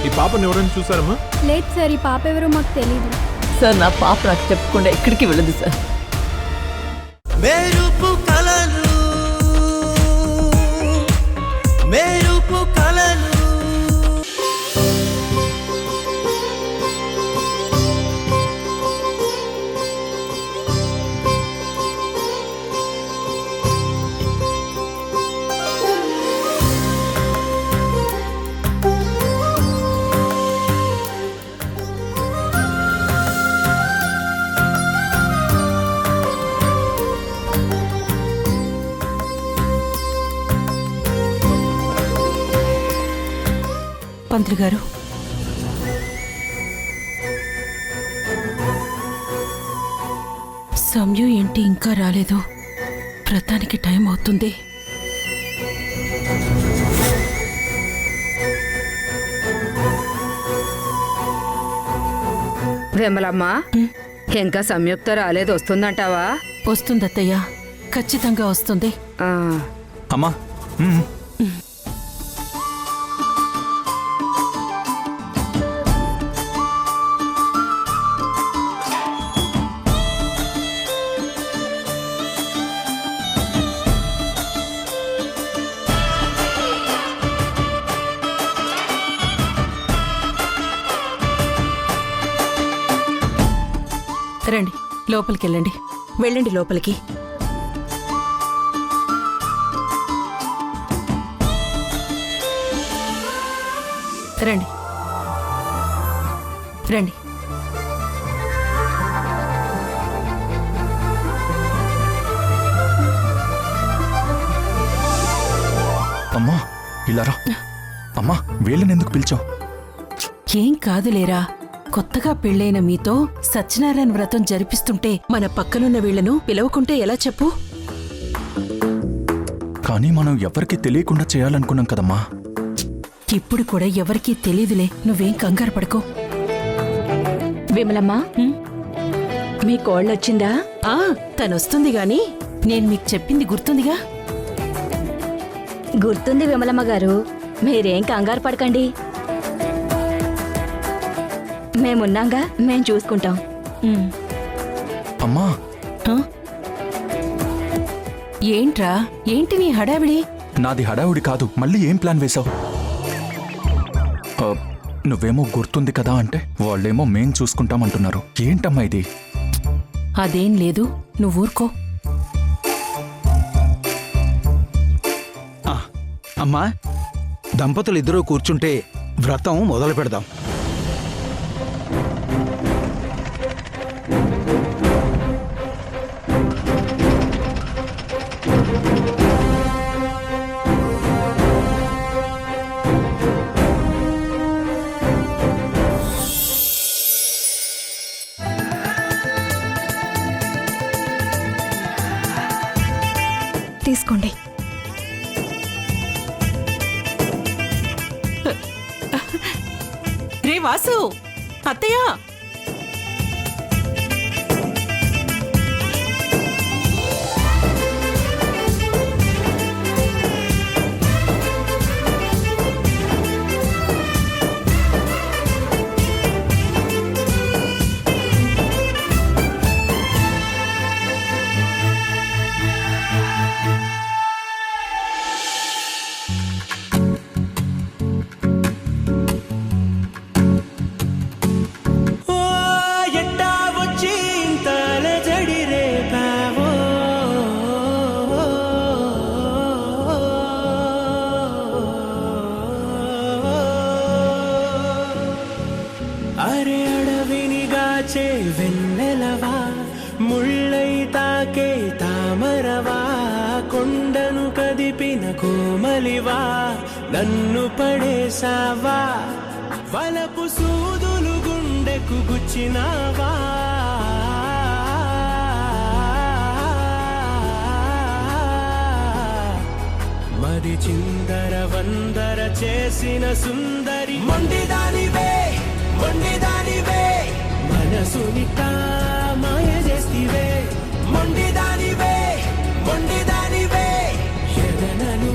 ఈ పాపను ఎవరైనా చూసారమ్మా? లేదు సార్, ఈ పాప ఎవరో మాకు తెలీదు సార్. నా పాప నాకు చెప్పకుండా ఎక్కడికి వెళ్ళదు సార్. మెరుపు కలలు మెరుపు కలలు పంతులు గారు, సమయం ఏంటి ఇంకా రాలేదు? వ్రతానికి టైం అవుతుంది. విమలమ్మ, ఇంకా సంయుక్త రాలేదు, వస్తుందంటావా? వస్తుంది అత్తయ్య, ఖచ్చితంగా వస్తుంది. అమ్మా, రండి, లోపలికి వెళ్ళండి. వెళ్ళండి లోపలికి. రండి రండి. అమ్మా ఇలా రా. అమ్మా, వీళ్ళని ఎందుకు పిలిచావు? ఏం కాదులేరా, కొత్తగా పెళ్ళైన మీతో సత్యనారాయణ వ్రతం జరిపిస్తుంటే మన పక్కనున్న వీళ్లను పిలవకుంటే ఎలా చెప్పు? కానీ మనం ఎవరికి తెలియకుండా చేయాలనుకున్నాం కదమ్మా. ఇప్పుడు కూడా ఎవరికీ తెలీదులే, నువ్వేం కంగారు పడుకో. విమలమ్మా, మీ కోళ్ళొచ్చిందా? తనొస్తుంది గాని నేను మీకు చెప్పింది గుర్తుందిగా? గుర్తుంది విమలమ్మ గారు, మీరేం కంగారు పడకండి. మేమున్నాంగా, మేం చూసుకుంటాం. అమ్మా, ఏంట్రా, ఏంటి నీ హడావిడి? నాది హడావుడి కాదు. మళ్ళీ ఏం ప్లాన్ వేశావు? నువ్వేమో గుర్తుంది కదా అంటే వాళ్ళేమో మేం చూసుకుంటామంటున్నారు. ఏంటమ్మా ఇది? అదేం లేదు, నువ్వు ఊరుకో. అమ్మా, దంపతులు ఇద్దరూ కూర్చుంటే వ్రతం మొదలు పెడదాం. తీసుకోండి. రే వాసు, అత్తయ్య, వెన్నెలవా, ముళ్ళై తాకే తామరవా, కొండను కదిపిన కోమలివా, నన్ను పడేసావా, వలపు సూదులు గుండెకు గుచ్చినావా, మది చిందర వందర చేసిన సుందరి, మొండిదానివే మొండిదానివే, మనసుని మాయ చేస్తివే, మొండిదానివే మొండిదానివే, ఎదనను